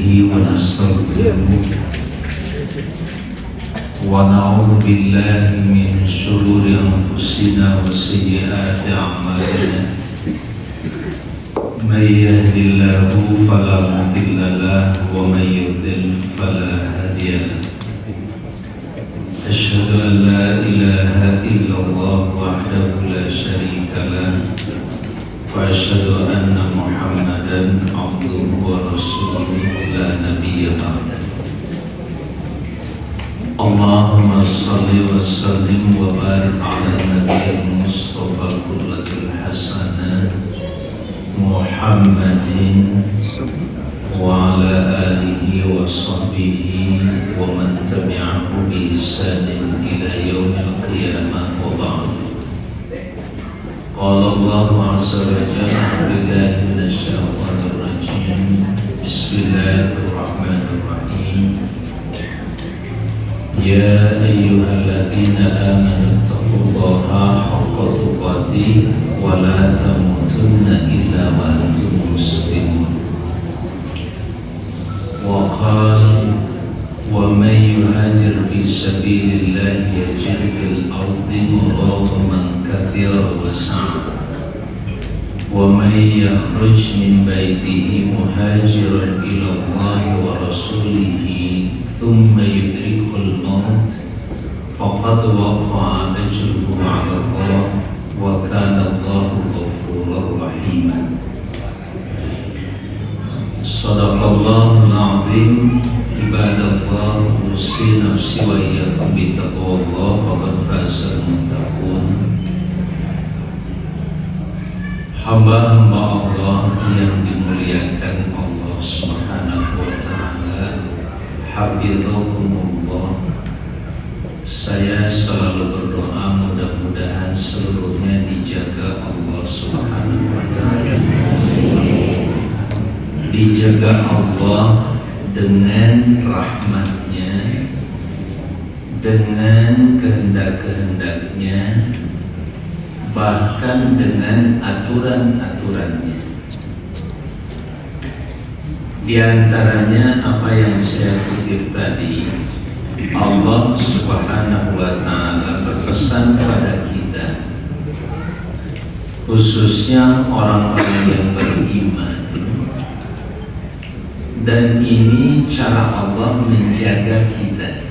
ونستغفره ونعوذ بالله من شرور أنفسنا وسيئات أعمالنا من يهد الله فلا مضل له ومن يضلل فلا هادي له أشهد أن لا إله إلا الله وحده لا شريك له وأشهد أن محمدا عبده ورسوله لا نبي بعده اللهم صل وسلم وبارك على النبي المصطفى القدوة الحسنة محمد وعلى آله وصحبه ومن تبعه بإحسان إلى يوم القيامة وبعد قال الله عز وجل بالله من الشيطان الرجيم بسم الله الرحمن الرحيم يا أيها الذين آمنوا اتقوا الله حق تقاته ولا تموتن إلا وأنتم مسلمون وقال ومن يهاجر في سبيل الله يجد في الأرض مراغما كثيرا وسعا ومن يخرج من بيته مهاجرا إلى الله ورسوله ثم يدركه الموت فقد وقع أجره على الله وكان الله غفورا رحيما صدق الله العظيم عباد الله أوصي نفسي وإياكم بتقوى الله فقد فاز المتقون. Hamba-hamba Allah yang dimuliakan Allah Subhanahu wa taala, hafizakumullah. Saya selalu berdoa mudah-mudahan seluruhnya dijaga Allah Subhanahu wa taala. Dijaga Allah dengan rahmatnya, dengan kehendak-kehendaknya, bahkan dengan aturan-aturannya. Di antaranya apa yang saya kutip tadi, Allah Subhanahu wa taala berpesan kepada kita, khususnya orang-orang yang beriman. Dan ini cara Allah menjaga kita.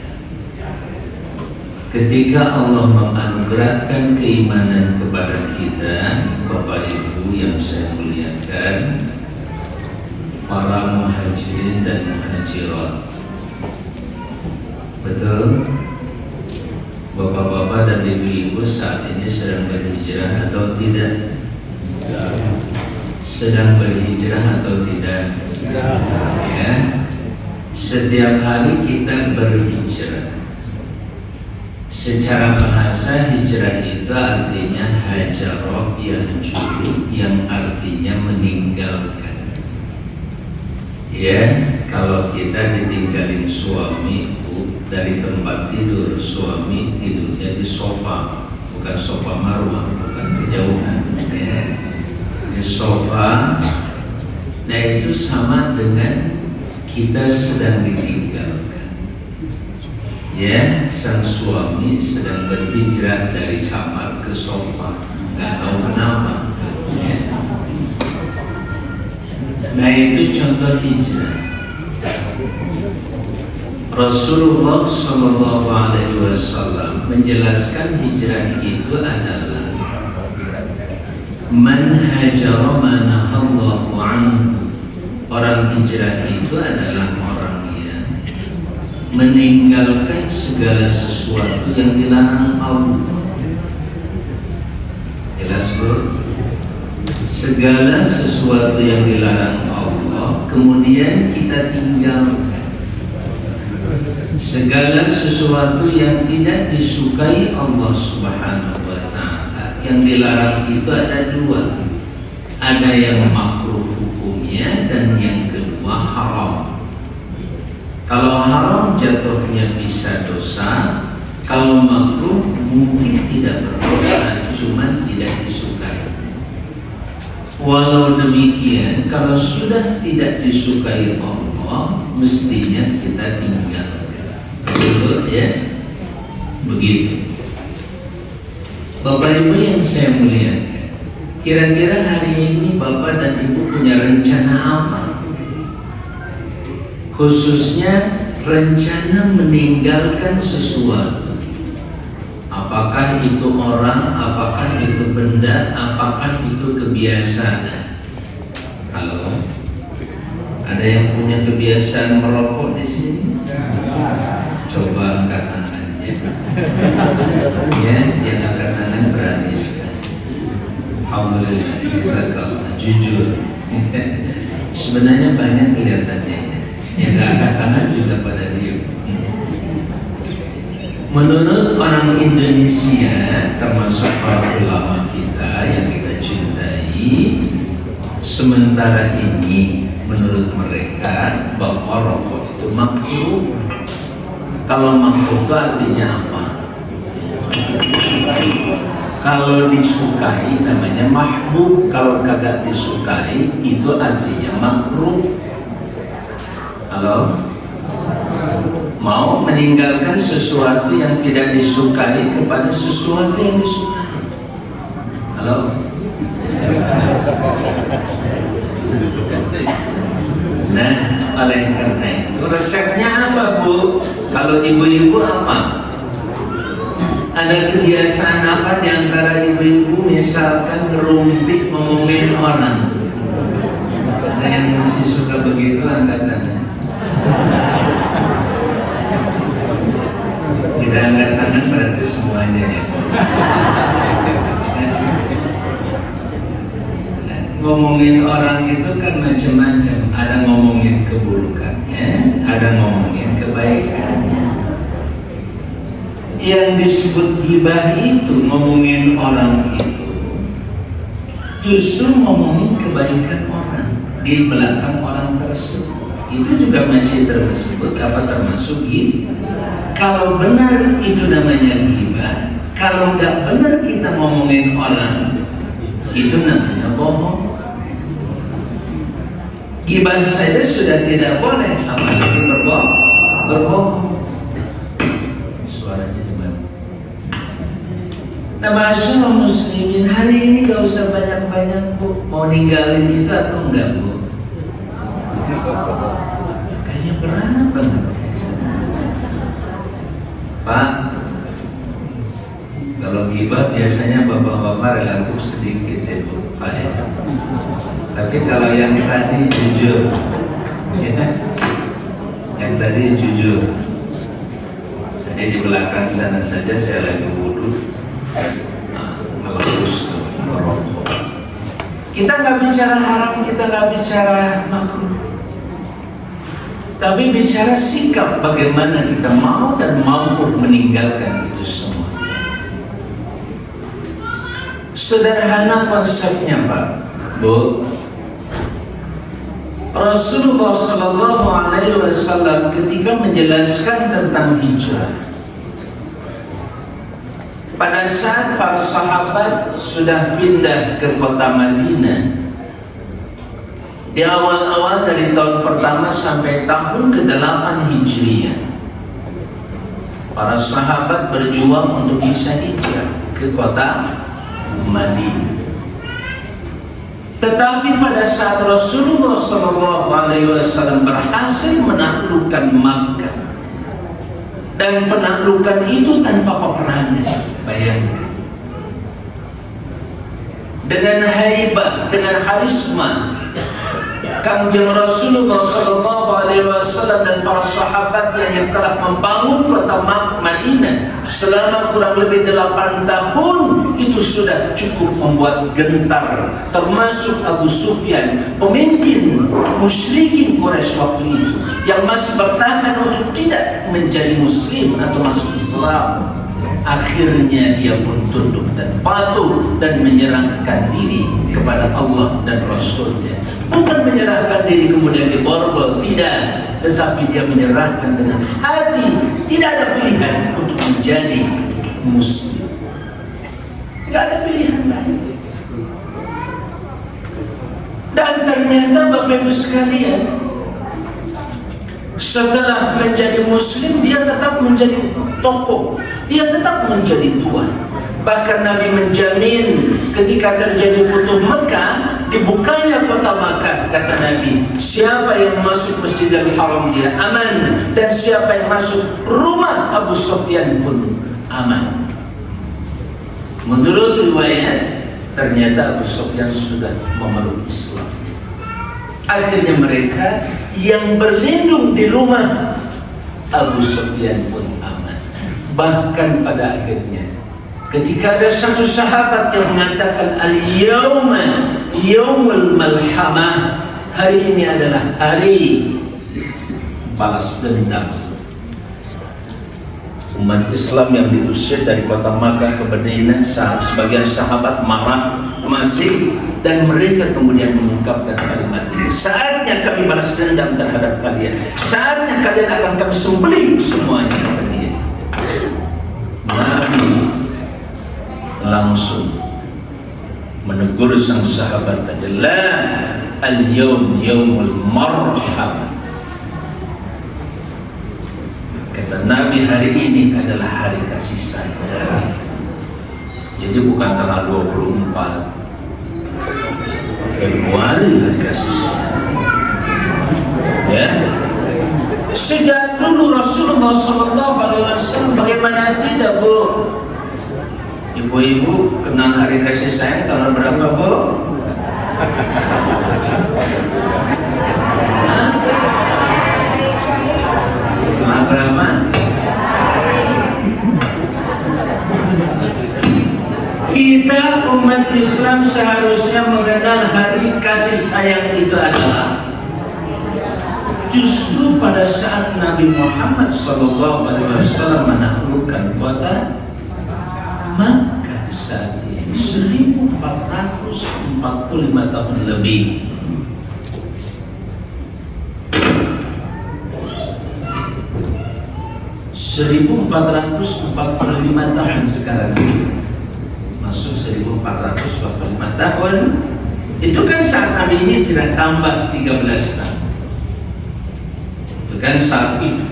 Ketika Allah menganugerahkan keimanan kepada kita, Bapak Ibu yang saya muliakan, para muhajirin dan muhajirat. Betul? Bapak-bapak dan ibu-ibu saat ini sedang berhijrah atau tidak? Sedang berhijrah atau tidak? Ya. Setiap hari kita berhijrah. Secara bahasa hijrah itu artinya hajarah yahjuru, yang artinya meninggalkan. Ya, kalau kita ditinggalin suami dari tempat tidur, suami tidurnya di sofa, bukan sofa marwah, bukan berjauhan, ya. Di sofa. Nah itu sama dengan kita sedang ditinggalkan. Ya, sang suami sedang berhijrah dari kamar ke sofa, nggak tahu kenapa. Ya. Nah itu contoh hijrah. Rasulullah SAW menjelaskan hijrah itu adalah man hajara ma nahallahu anhu. Orang hijrah itu adalah orang yang meninggalkan segala sesuatu yang dilarang Allah. Jelas bro? Segala sesuatu yang dilarang Allah kemudian kita tinggalkan. Segala sesuatu yang tidak disukai Allah Subhanahu wa taala, yang dilarang itu ada dua. Ada yang makruh hukumnya dan yang kedua haram. Kalau haram jatuhnya bisa dosa, kalau makruh mungkin tidak berdosa, cuma tidak disukai. Walau demikian, kalau sudah tidak disukai Allah, Allah mestinya kita tinggalkan. Betul ya? Begitu. Bapak Ibu yang saya muliakan, kira-kira hari ini Bapak dan Ibu punya rencana apa? Khususnya rencana meninggalkan sesuatu. Apakah itu orang, apakah itu benda, apakah itu kebiasaan? Halo? Ada yang punya kebiasaan merokok di sini? Coba angkat tangannya. Ya, yang angkat tangan berani sekali. Alhamdulillah, bisa kalau jujur. Sebenarnya banyak kelihatannya. Yang nggak angkat tangan juga pada diem. Menurut orang Indonesia, termasuk para ulama kita yang kita cintai, sementara ini menurut mereka bahwa rokok itu makruh. Kalau makruh itu artinya apa? Kalau disukai namanya mahbub, kalau kagak disukai itu artinya makruh. Halo? Mau meninggalkan sesuatu yang tidak disukai kepada sesuatu yang disukai. Halo? Nah, oleh karena itu resepnya apa, Bu? Kalau ibu-ibu apa? Ada kebiasaan apa di antara ibu-ibu, misalkan ngerumpik ngomongin orang? Ada yang masih suka begitu, angkat tangan. Tidak angkat tangan berarti semuanya ya. Ngomongin orang itu kan macam-macam. Ada ngomongin keburukannya, ada ngomongin kebaikannya. Yang disebut ghibah itu, ngomongin orang itu, justru ngomongin kebaikan orang di belakang orang tersebut. Itu juga masih tersebut apa, termasuk ghibah. Kalau benar itu namanya ghibah. Kalau nggak benar kita ngomongin orang, itu namanya bohong. Ghibah saja sudah tidak boleh, apalagi berbohong. Suaranya gimana? Nah, masyaallah muslimin, hari ini gak usah banyak-banyak, Bu. Mau ninggalin itu atau enggak, Bu? Kayaknya berat banget. Pak, kalau ghibah biasanya bapak-bapak relatif sedikit ya, Bu, Pak ya. Tapi kalau yang tadi jujur, ya, yang tadi jujur. Jadi di belakang sana saja saya lagi wudhu, ngelus merokok. Kita nggak bicara haram, kita nggak bicara makruh, tapi bicara sikap bagaimana kita mau dan mampu meninggalkan itu semua. Sederhana konsepnya, Pak, Bu. Rasulullah Sallallahu Alaihi Wasallam ketika menjelaskan tentang hijrah, pada saat para sahabat sudah pindah ke kota Madinah, di awal-awal dari tahun pertama sampai tahun ke-8 Hijriah, para sahabat berjuang untuk bisa hijrah ke kota Madinah. Tetapi pada saat Rasulullah SAW berhasil menaklukkan Makkah, dan penaklukan itu tanpa peperangan, bayangkan, dengan haibah, dengan karisma, Kanjeng Rasulullah SAW dan para sahabatnya yang telah membangun kota Madinah selama kurang lebih 8 tahun, itu sudah cukup membuat gentar, termasuk Abu Sufyan, pemimpin musyrikin Quraisy waktu itu, yang masih bertahan untuk tidak menjadi muslim atau masuk Islam. Akhirnya dia pun tunduk dan patuh dan menyerahkan diri kepada Allah dan Rasulnya. Bukan menyerahkan diri kemudian diborgol, tidak, tetapi dia menyerahkan dengan hati, tidak ada pilihan untuk menjadi muslim. Tidak ada pilihan lain. Dan ternyata Bapak Ibu sekalian, Setelah menjadi muslim, dia tetap menjadi tokoh, dia tetap menjadi tuan. Bahkan Nabi menjamin ketika terjadi Futuh Mekah, dibukanya kota Makkah, kata Nabi, siapa yang masuk Masjidil Haram dia aman, dan siapa yang masuk rumah Abu Sufyan pun aman. Menurut riwayat, ternyata Abu Sufyan sudah memeluk Islam. Akhirnya mereka yang berlindung di rumah Abu Sufyan pun aman. Bahkan pada akhirnya, ketika ada satu sahabat yang mengatakan al-yawma yaumul malhamah, hari ini adalah hari balas dendam. Umat Islam yang diusir dari kota Makkah ke Madinah, sebagian sahabat marah masih, dan mereka kemudian mengungkapkan kalimat ini, saatnya kami balas dendam terhadap kalian, saatnya kalian akan kami sembelih semuanya, kata dia. Nabi langsung menegur sang sahabat tadi, la al-yawm yaumul marhamah. Kata Nabi, hari ini adalah hari kasih sayang. Jadi bukan tanggal 24 Februari hari kasih sayang. Ya. Sejak dulu Rasulullah SAW, bagaimana tidak, Bu? Ibu-ibu kenal hari kasih sayang tanggal berapa, Bu? Tanggal berapa? Kita umat Islam seharusnya mengenal hari kasih sayang itu adalah justru pada saat Nabi Muhammad SAW menaklukkan kota Makkah saat ini 1445 tahun lebih. tahun sekarang masuk 1445 tahun. Itu kan saat Nabi hijrah tambah 13 tahun. Itu kan saat itu.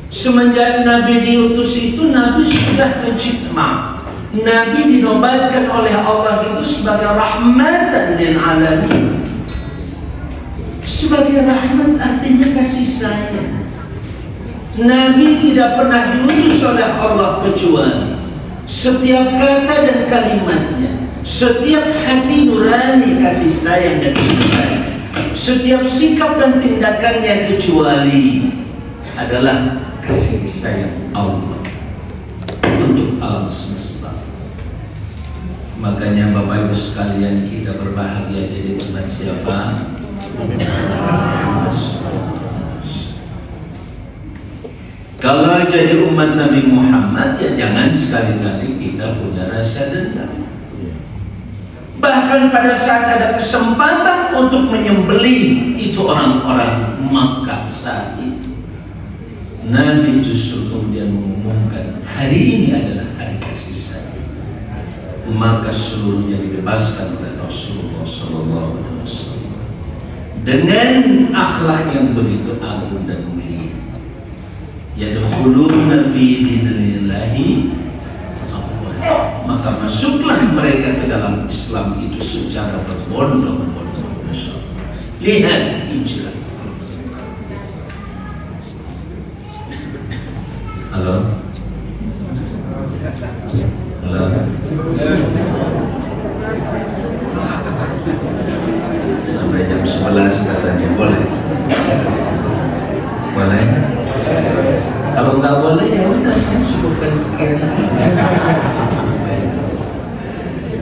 Semenjak Nabi diutus itu, Nabi sudah mencipta. Nabi dinobatkan oleh Allah itu sebagai rahmatan lil alamin. Sebagai rahmat artinya kasih sayang. Nabi tidak pernah diutus oleh Allah kecuali setiap kata dan kalimatnya, setiap hati nurani kasih sayang dan cinta, setiap sikap dan tindakannya kecuali adalah kasih sayang Allah untuk alam semesta. Makanya Bapak Ibu sekalian, kita berbahagia jadi umat siapa? Kalau jadi umat Nabi Muhammad, ya jangan sekali-kali kita punya rasa dendam. Bahkan pada saat ada kesempatan untuk menyembelih itu orang-orang Makkah saat itu, Nabi justru kemudian mengumumkan hari ini adalah hari kasih sayang. Maka seluruhnya dibebaskan oleh Rasulullah SAW dengan akhlak yang begitu agung dan mulia. Yadkhuluna fi dinillahi afwaja, maka masuklah mereka ke dalam Islam itu secara berbondong-bondong. Lihat hijrah. Halo. Halo. Sampai jam 11 katanya boleh. Boleh. Kalau nggak boleh ya udah, saya cukupkan sekian.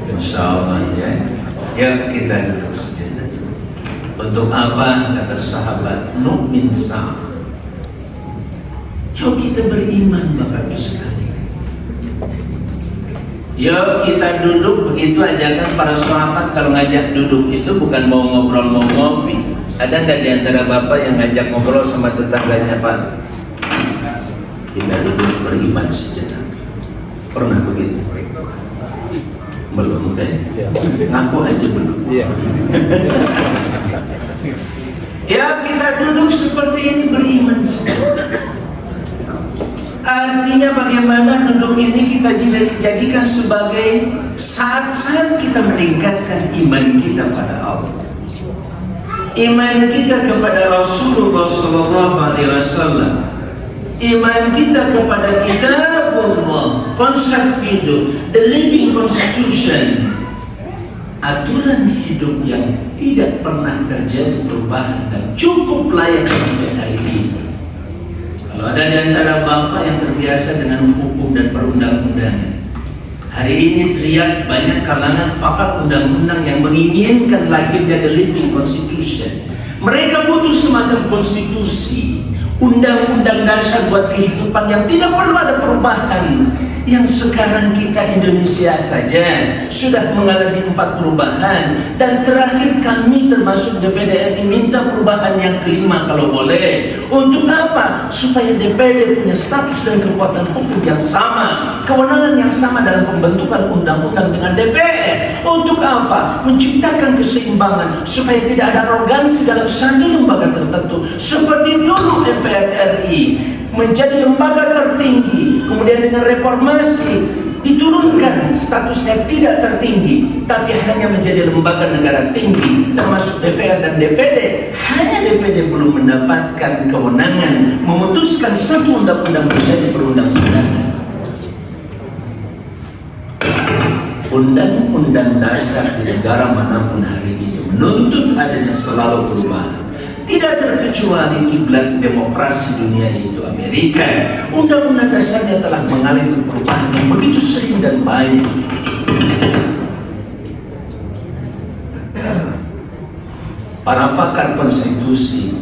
Insya Allah ya. Ya kita duduk sejenak. Untuk apa? Kata sahabat, nu'min sa'. Yuk kita beriman Bapak Ibu sekalian. Yuk kita duduk. Begitu ajakan para sahabat kalau ngajak duduk itu bukan mau ngobrol, mau ngopi. Ada nggak di antara Bapak yang ngajak ngobrol sama tetangganya, Pak? Kita duduk beriman sejenak. Pernah begitu? Belum kan? Ngaku aja belum. Ya kita duduk seperti ini beriman Artinya bagaimana duduk ini kita jadikan sebagai saat-saat kita meningkatkan iman kita pada Allah, iman kita kepada Rasulullah SAW, iman kita kepada kitabullah, konsep hidup, the living constitution, aturan hidup yang tidak pernah terjadi perubahan dan cukup layak sampai hari ini. Kalau ada di antara bapak yang terbiasa dengan hukum dan perundang-undangan, hari ini teriak banyak kalangan pakar undang-undang yang menginginkan lahirnya the living constitution. Mereka butuh semacam konstitusi, undang-undang dasar buat kehidupan yang tidak perlu ada perubahan. Yang sekarang kita Indonesia saja sudah mengalami 4 perubahan, dan terakhir kami termasuk DPD RI minta perubahan yang kelima kalau boleh. Untuk apa? Supaya DPD punya status dan kekuatan hukum yang sama, kewenangan yang sama dalam pembentukan undang-undang dengan DPR. Untuk apa? Menciptakan keseimbangan supaya tidak ada arogansi dalam satu lembaga tertentu. Seperti dulu DPR RI menjadi lembaga tertinggi, kemudian dengan reformasi diturunkan statusnya tidak tertinggi, tapi hanya menjadi lembaga negara tinggi, termasuk DPR dan DPD. Hanya DPD belum mendapatkan kewenangan memutuskan satu undang-undang menjadi perundang-undangan. Undang-undang dasar di negara manapun hari ini menuntut adanya selalu perubahan. Tidak terkecuali kiblat demokrasi dunia yaitu Amerika. Undang-undang dasarnya telah mengalami perubahan yang begitu sering dan banyak. Para pakar konstitusi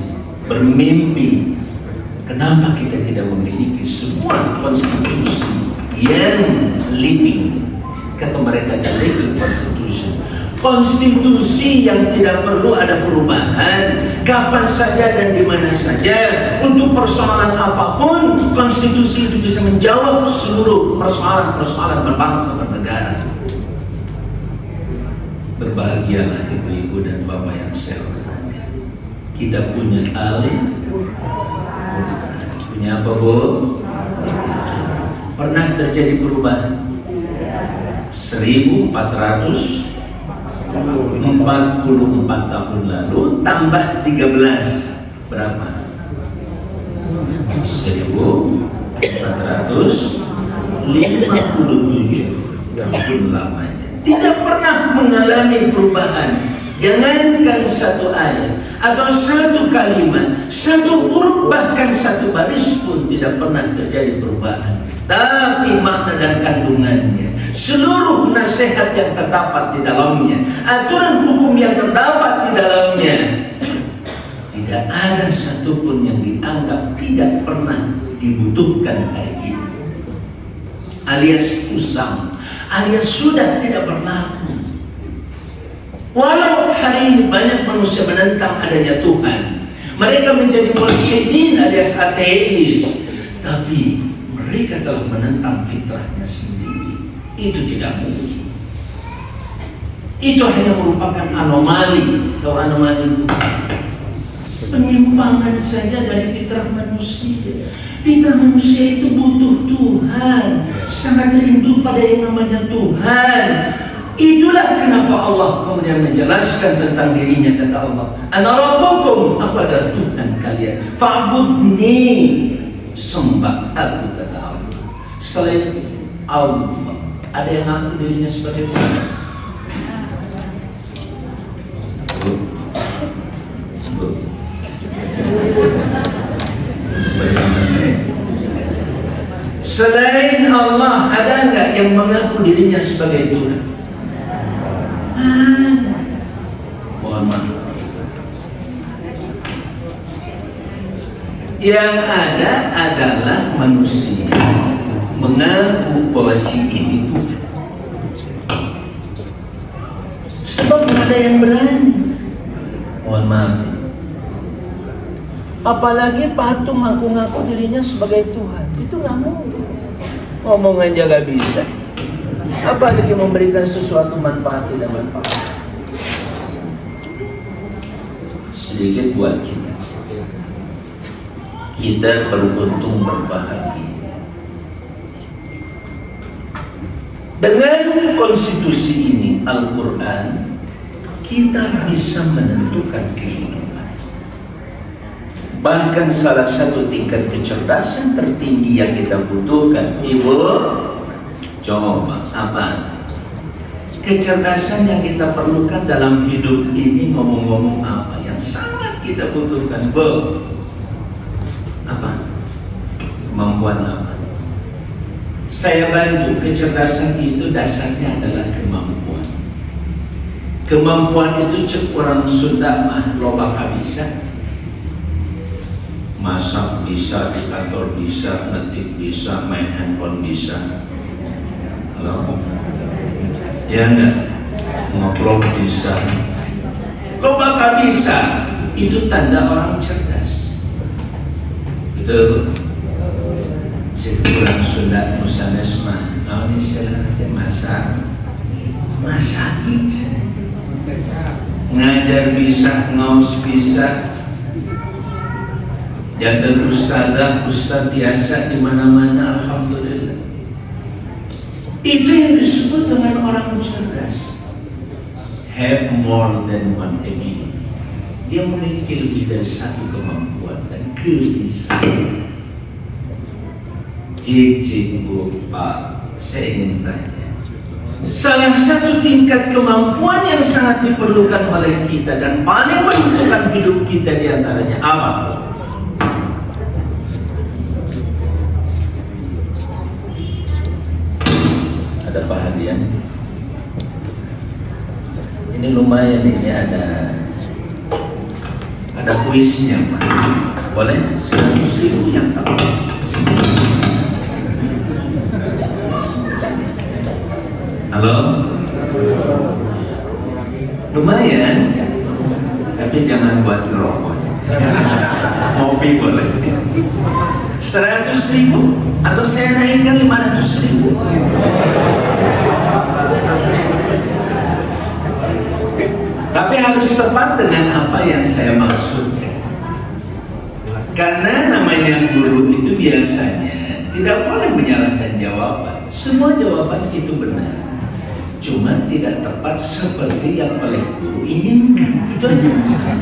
bermimpi, kenapa kita tidak memiliki sebuah konstitusi yang living? Kata mereka, the living constitution. Konstitusi yang tidak perlu ada perubahan, kapan saja dan di mana saja, untuk persoalan apapun, konstitusi itu bisa menjawab seluruh persoalan-persoalan berbangsa bernegara. Berbahagialah ibu-ibu dan bapak yang saya hormati. Kita punya punya apa, Bu? Pernah terjadi perubahan? 1444 tahun lalu tambah 13 berapa? 1457 tahun lamanya. Tidak pernah mengalami perubahan. Jangankan satu ayat atau satu kalimat, satu huruf, bahkan satu baris pun tidak pernah terjadi perubahan. Tapi makna dan kandungannya, seluruh nasihat yang terdapat di dalamnya, aturan hukum yang terdapat di dalamnya, tidak ada satupun yang dianggap tidak pernah dibutuhkan hari ini, alias usang, alias sudah tidak berlaku. Walau hari ini banyak manusia menentang adanya Tuhan, mereka menjadi mulhidin alias ateis, tapi mereka telah menentang fitrahnya sendiri. Itu tidak mungkin. Itu hanya merupakan anomali. Tahu anomali? Penyimpangan saja dari fitrah manusia. Fitrah manusia itu butuh Tuhan, sangat rindu pada yang namanya Tuhan. Itulah kenapa Allah kemudian menjelaskan tentang dirinya, kata Allah, Ana Rabbukum, aku adalah Tuhan kalian, fa'budni, sembah aku, kata Allah. Selain Allah, ada yang ngaku dirinya sebagai Tuhan? Bersama saya. Selain Allah, ada enggak yang mengaku dirinya sebagai Tuhan? Mohon maaf. Yang ada adalah manusia mengaku bahwa si ini Tuhan. Sebab tidak ada yang berani. Mohon maaf. Apalagi patung ngaku-ngaku dirinya sebagai Tuhan. Itu nggak mungkin. Ngomong aja nggak bisa. Apalagi memberikan sesuatu manfaat tidak manfaat. Sedikit buat kita saja. Kita beruntung berbahagia. Dengan konstitusi ini, Al-Quran, kita bisa menentukan kehidupan. Bahkan salah satu tingkat kecerdasan tertinggi yang kita butuhkan, Ibu, coba apa? Kecerdasan yang kita perlukan dalam hidup ini, ngomong-ngomong apa yang sangat kita butuhkan, Bu? Apa? Kemampuan apa? Saya bantu, kecerdasan itu dasarnya adalah kemampuan. Kemampuan itu cek orang Sunda mah loba kabisa. Masak bisa, di kantor bisa, ngetik bisa, main handphone bisa. Halo? Ya enggak? Ngobrol bisa. Loba kabisa, itu tanda orang cerdas. Betul. Kurang Sunda musanes mah naon istilah teh masak bisa, ngajar bisa, ngaos bisa, jadi ustaz biasa di mana-mana, alhamdulillah. Itu yang disebut dengan orang cerdas. Have more than one ability. Dia memiliki lebih dari satu kemampuan dan kebiasaan. Cik, Bu, Pak, saya ingin tanya, salah satu tingkat kemampuan yang sangat diperlukan oleh kita dan paling menentukan hidup kita diantaranya apa? Ada Pak Hadian? Ini lumayan, ini ada kuisnya, Pak. Boleh 100.000 yang tahu. Halo? Lumayan, tapi jangan buat ngerokok. Kopi boleh. 100.000 atau saya naikkan 500.000. Tapi harus tepat dengan apa yang saya maksudkan. Karena namanya guru itu biasanya tidak boleh menyalahkan jawaban. Semua jawaban itu benar, cuma tidak tepat seperti yang oleh guru inginkan. Itu aja masalah.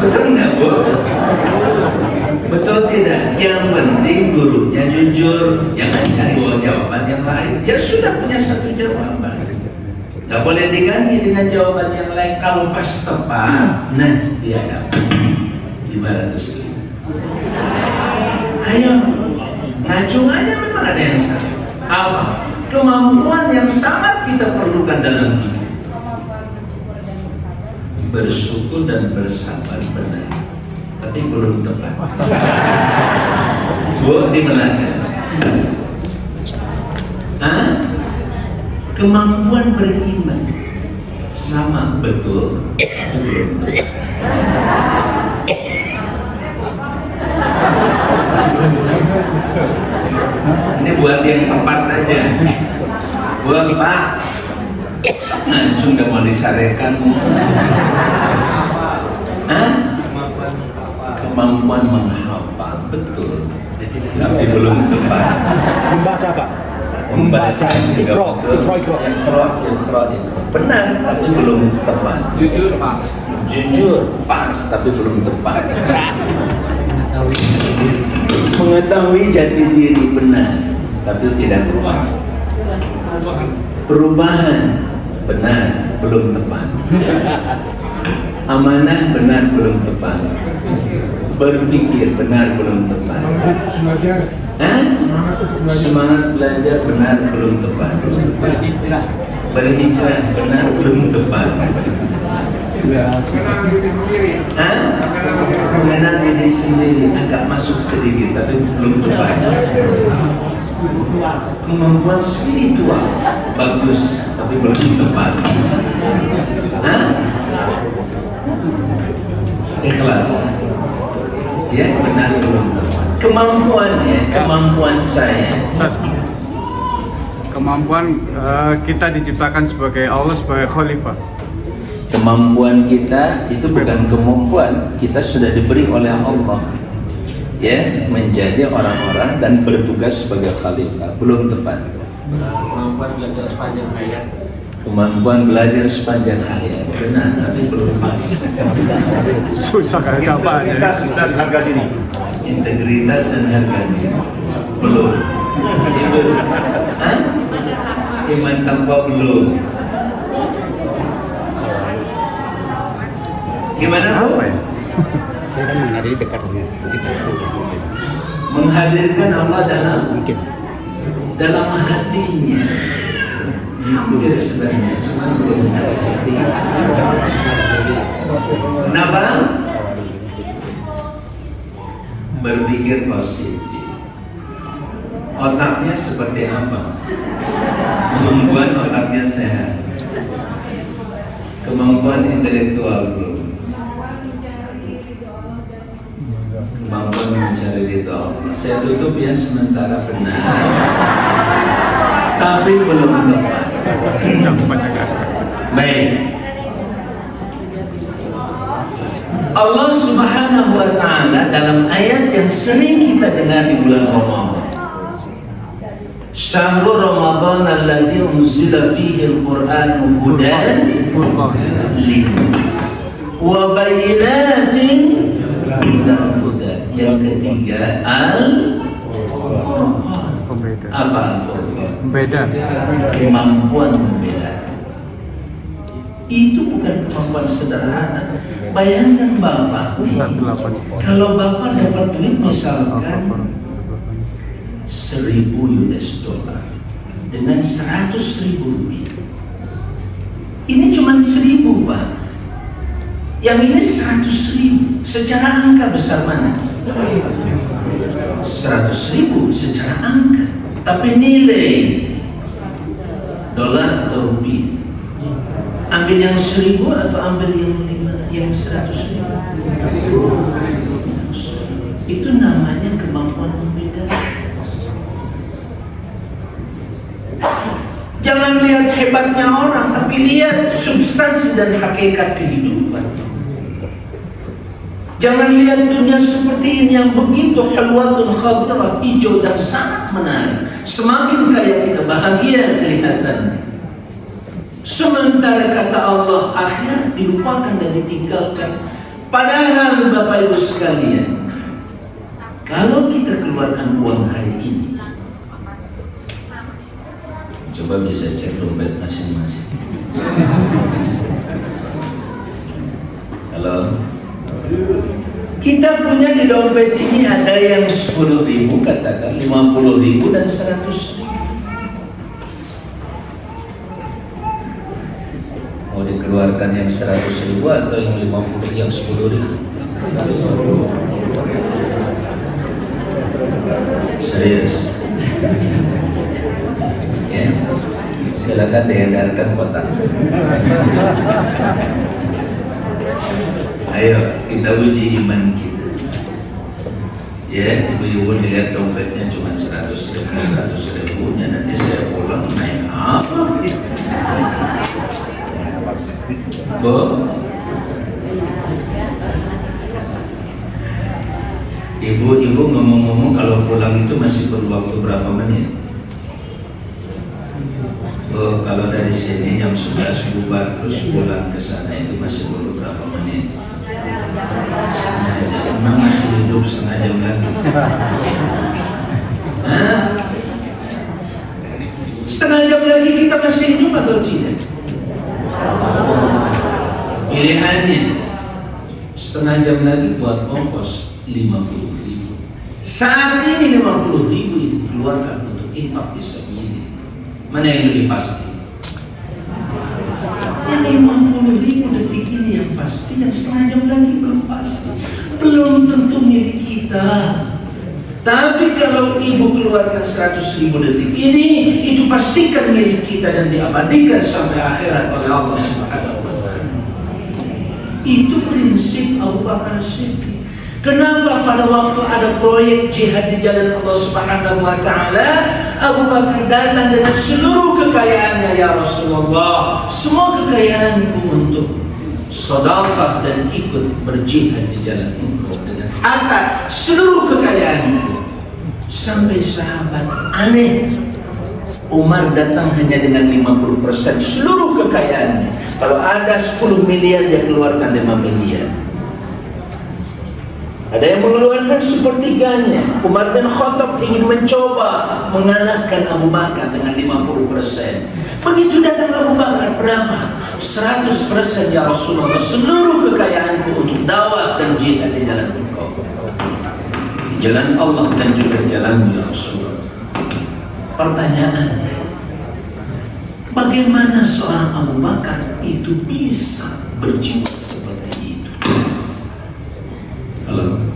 Betul nggak, Bu? Betul tidak? Yang penting gurunya jujur, jangan cari jawaban yang lain. Dia sudah punya satu jawaban, nggak boleh diganti dengan jawaban yang lain. Kalau pas tepat, nah dia dapat 500.000. Ayo, ngacung aja, memang ada yang salah. Apa? Kemampuan yang sangat kita perlukan dalam hidup. Bersyukur dan bersabar benar, tapi belum tepat. Bu, di Melaka. Kemampuan beriman sama betul, tapi belum tepat. Ini buat yang tepat aja. Buat Pak, ngancung gak mau disarekan. Kemampuan menghafal, betul, tapi belum tepat. Membaca, Pak. Membaca ikro. Benar, tapi belum tepat. Jujur, Pak. Jujur, pas, tapi belum tepat. Mengetahui jati diri benar, tapi tidak tepat. Perubahan benar, belum tepat. Amanah benar, belum tepat. Berpikir benar, belum tepat. Semangat belajar benar, belum tepat. Berhijrah benar, belum tepat. Mengenal diri sendiri agak masuk sedikit, tapi belum tepat. Kemampuan spiritual bagus, tapi belum tepat. Ikhlas, ya benar, belum tepat. Kemampuannya, kemampuan saya. Kemampuan kita diciptakan sebagai Allah, sebagai khalifah. Kemampuan kita itu bukan kemampuan, kita sudah diberi oleh Allah, ya, menjadi orang-orang dan bertugas sebagai khalifah. Belum tepat. kemampuan belajar sepanjang hayat. Kemampuan belajar sepanjang hayat, benar, tapi belum pas. Susah kayak siapa aja. Integritas dan harga diri. Integritas dan harga diri. Belum. Itu, hah? Iman tanpa belum. Gimana? Apa ya? Dia kan menghadiri dekat dengan kita. Menghadirkan Allah dalam hatinya. Itu sebenarnya cuma belum pasti. Kenapa? Berpikir positif. Otaknya seperti apa? Kemampuan otaknya sehat. Kemampuan intelektual belum. Kemampuan mencari ridho Allah. Saya tutup ya sementara, benar. Tapi belum tepat. Baik. Allah Subhanahu wa taala dalam ayat yang sering kita dengar di bulan Ramadan. Syahrul Ramadan alladzi unzila fihi al-Qur'anu hudan linnas wa bayyinatin minal huda. Yang ketiga al-Furqan. Apa al-Furqan? Beda. Kemampuan membedakan. Itu bukan kemampuan sederhana. Bayangkan Bapak, 108. kalau Bapak dapat duit misalkan 1.000 US dollar dengan 100.000 rupiah. Ini cuma 1.000 Pak. Yang ini 100.000. Secara angka besar mana? 100.000 secara angka. Tapi nilai dolar atau rupiah, ambil yang 1.000 atau ambil yang 100.000? Itu namanya kemampuan membedakan. Jangan lihat hebatnya orang, tapi lihat substansi dan hakikat kehidupan. Jangan lihat dunia seperti ini yang begitu halwatun khadirah, hijau dan sangat menarik. Semakin kaya kita, bahagia kelihatannya. Sementara kata Allah, akhirat dilupakan dan ditinggalkan. Padahal Bapak Ibu sekalian, kalau kita keluarkan uang hari ini, coba bisa cek dompet masing-masing. Halo? Kita punya di dompet ini ada yang 10.000, katakan 50.000 dan 100.000. Mau dikeluarkan yang 100.000 atau yang 50, yang 10.000? Serius? Ya, silakan diedarkan kotak. Ayo kita uji iman kita. Ya, ibu-ibu lihat dompetnya cuma 100.000, nanti saya pulang naik apa? Bu, ibu-ibu ngomong-ngomong kalau pulang itu masih perlu waktu berapa menit? Bu, kalau dari sini jam 11 bubar terus pulang ke sana itu masih perlu berapa menit? Setengah jam. Memang masih hidup setengah jam lagi. Hah? Setengah jam lagi kita masih hidup atau tidak? Pilihannya setengah jam lagi buat ongkos 50.000. Saat ini 50.000 dikeluarkan untuk infak fisabilillah. Mana yang lebih pasti? Yang 50.000 detik ini yang pasti, yang setengah jam lagi belum pasti. Belum tentu milik kita. Tapi kalau ibu keluarkan 100.000 detik ini, itu pastikan milik kita dan diabadikan sampai akhirat oleh Allah Subhanahu wa Ta'ala. Itu prinsip Abu Bakar Siddiq. Kenapa pada waktu ada proyek jihad di jalan Allah Subhanahu wa Ta'ala, Abu Bakar datang dengan seluruh kekayaannya, ya Rasulullah, semua kekayaanku untuk sedekah dan ikut berjihad di jalan Allah dengan harta seluruh kekayaanku. Sampai sahabat aneh, Umar datang hanya dengan 50% seluruh kekayaannya. Kalau ada 10 miliar, dia keluarkan 5 miliar. Ada yang mengeluarkan sepertiganya. Umar bin Khattab ingin mencoba mengalahkan Abu Bakar dengan 50%. Begitu datang Abu Bakar, berapa? 100% ya Rasulullah, seluruh kekayaanku untuk dakwah dan jihad di jalan Engkau, di jalan Allah dan juga jalan ya Rasulullah. Pertanyaannya, bagaimana seorang Abu Bakar itu bisa berjiwa seperti itu? Halo?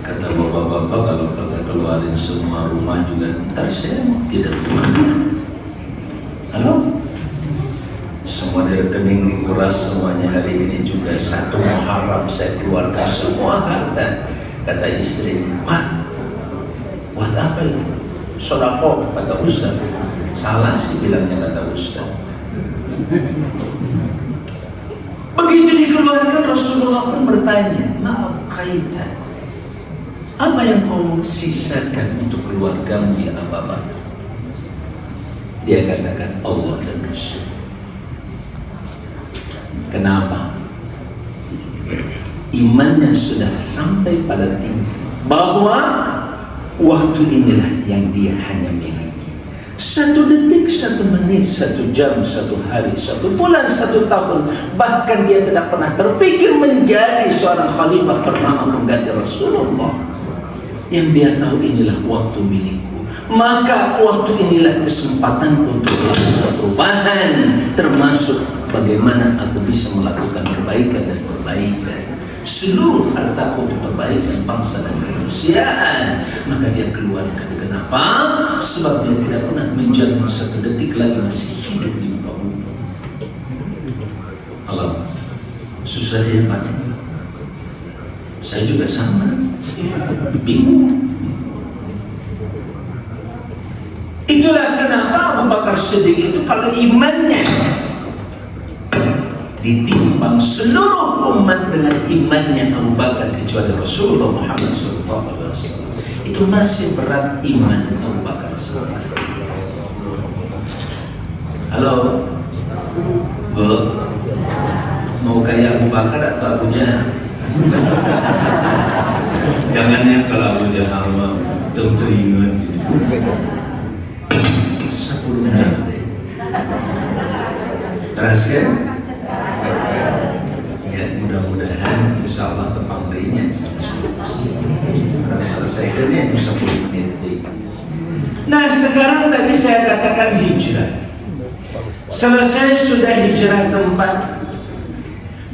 Kata bapak-bapak, kalau kata keluarin semua rumah juga, ntar saya tidak rumah. Halo? Semua di rekening dikuras semuanya hari ini juga. 1 Muharram saya keluarkan semua harta. Kata istri, "Mak, buat apa itu?" "Sedekah," kata Ustaz. Salah sih bilangnya, kata Ustaz. Begitu dikeluarkan, Rasulullah pun bertanya, "Maaf kaitan, apa yang kau sisakan untuk keluargamu ya Abu Bakar?" Dia katakan, "Allah dan Rasul." Kenapa? Imannya sudah sampai pada tinggi bahwa waktu inilah yang dia hanya miliki. 1 detik, 1 menit, 1 jam, 1 hari, 1 bulan, 1 tahun. Bahkan dia tidak pernah terfikir menjadi seorang khalifah pertama mengganti Rasulullah. Yang dia tahu, inilah waktu milikku. Maka waktu inilah kesempatan untuk melakukan perubahan, termasuk bagaimana aku bisa melakukan kebaikan dan perbaikan. Seluruh harta untuk perbaikan bangsa dan kemanusiaan. Maka dia keluarkan. Kenapa? Sebab dia tidak pernah menjamin 1 detik lagi masih hidup di muka bumi. Alam susah ya Pak. Saya juga sama, bingung. Itulah kenapa Abu Bakar Siddiq itu kalau imannya ditimbang seluruh umat dengan imannya Abu Bakar kecuali Rasulullah Muhammad SAW, itu masih berat iman Abu Bakar SAW. Halo, Bu, mau kayak Abu Bakar atau Abu Jahal? Jangannya kalau Abu Jahal mah teringat gitu. 10 menit deh. Teruskan. Ya, mudah-mudahan insya Allah tepang dirinya selesaikan ya 10 menit deh. Nah, sekarang tadi saya katakan hijrah. Selesai sudah hijrah tempat.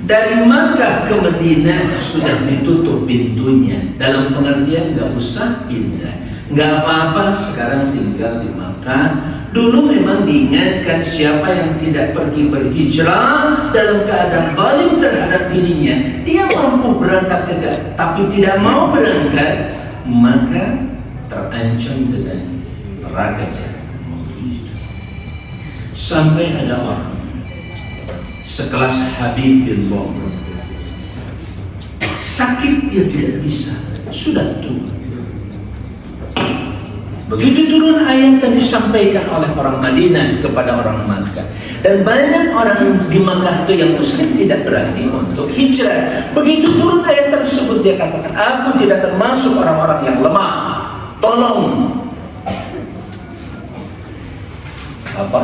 Dari Makkah ke Madinah sudah ditutup pintunya. Dalam pengertian nggak usah pindah, nggak apa-apa. Sekarang tinggal di Makkah. Dulu memang diingatkan siapa yang tidak pergi berhijrah dalam keadaan zalim terhadap dirinya, dia mampu berangkat ke tapi tidak mau berangkat, maka terancam dengan neraka jahanam. Sampai ada orang sekelas Habibullah sakit, dia tidak bisa, sudah tua. Begitu turun ayat yang disampaikan oleh orang Madinah kepada orang Makkah, dan banyak orang di Makkah itu yang muslim tidak berani untuk hijrah. Begitu turun ayat tersebut, dia katakan, aku tidak termasuk orang-orang yang lemah, tolong apa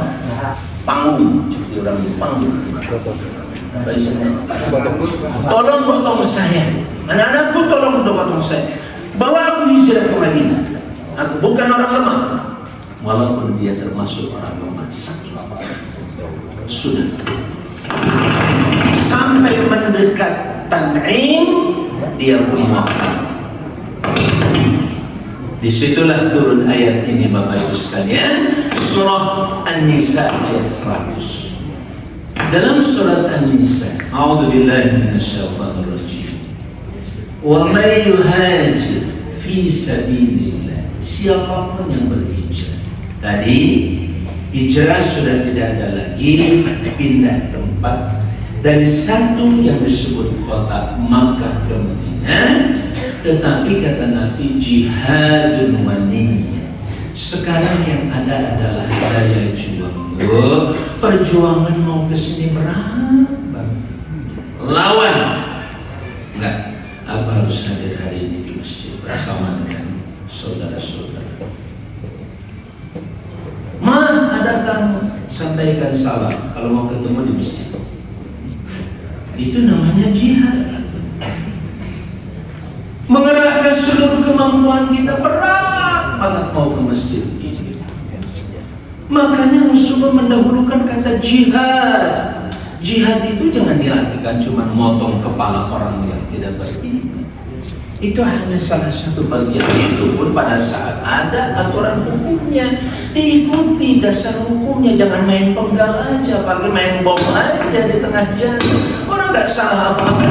panggung, seperti orang di panggung, tolong potong saya, anak-anakku tolong potong saya, bawa aku hijrah ke Madinah. Aku bukan orang lemah, walaupun dia termasuk orang lemah, sakit. Sudah sampai mendekat Tan'im, dia pun wafat. Disitulah turun ayat ini, Bapak Ibu sekalian, surah An-Nisa ayat 100. Dalam surat An-Nisa, a'udzubillahi minasyaitonir rajim. Wa may yuhajir fi sabilillah, siapapun yang berhijrah. Tadi hijrah sudah tidak ada lagi, pindah tempat dari satu yang disebut kota Makkah ke Madinah, Tetapi kata Nabi, jihadun wa niyyah. Sekarang yang ada adalah daya juang. Perjuangan mau kesini berat banget. Lawan. Enggak, aku harus hadir hari ini di masjid bersama dengan saudara-saudara. Ada tamu, sampaikan salam kalau mau ketemu di masjid. Itu namanya jihad. Mengerahkan seluruh kemampuan kita, berat banget mau ke masjid ini. Makanya Rasulullah mendahulukan kata jihad. Jihad itu jangan diartikan cuma motong kepala orang yang tidak beriman. Itu hanya salah satu bagian. Itu pun pada saat ada aturan hukumnya, diikuti dasar hukumnya. Jangan main penggal aja, pakai main bom aja di tengah jalan. Orang nggak salah apa-apa.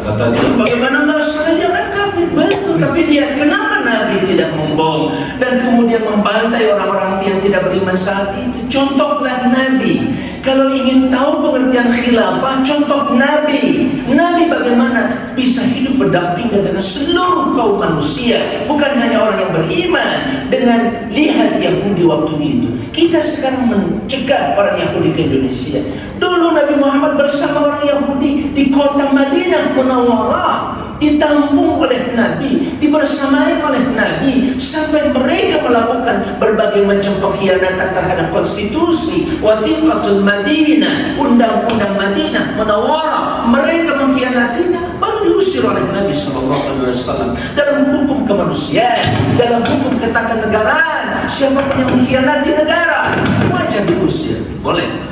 Kata dia, bagaimana nggak salah, dia kan kafir, betul. Tapi dia, kenapa Nabi tidak membom dan kemudian membantai orang-orang yang tidak beriman saat itu? Contohlah Nabi. Kalau ingin tahu pengertian khilafah, contoh Nabi. Nabi bagaimana bisa hidup berdampingan dengan seluruh kaum manusia, bukan hanya orang yang beriman. Dengan lihat Yahudi waktu itu, kita sekarang mencegah orang Yahudi ke Indonesia. Dulu Nabi Muhammad bersama orang Yahudi di kota Madinah Munawwarah, ditampung oleh Nabi, dibersamai oleh Nabi, sampai mereka melakukan berbagai macam pengkhianatan terhadap konstitusi, Wathiqatul Madinah, undang-undang Madinah Munawwarah. Mereka mengkhianatinya, baru diusir oleh Nabi SAW. Dalam hukum kemanusiaan, dalam hukum ketatanegaraan, siapapun yang mengkhianati negara wajib diusir. Boleh?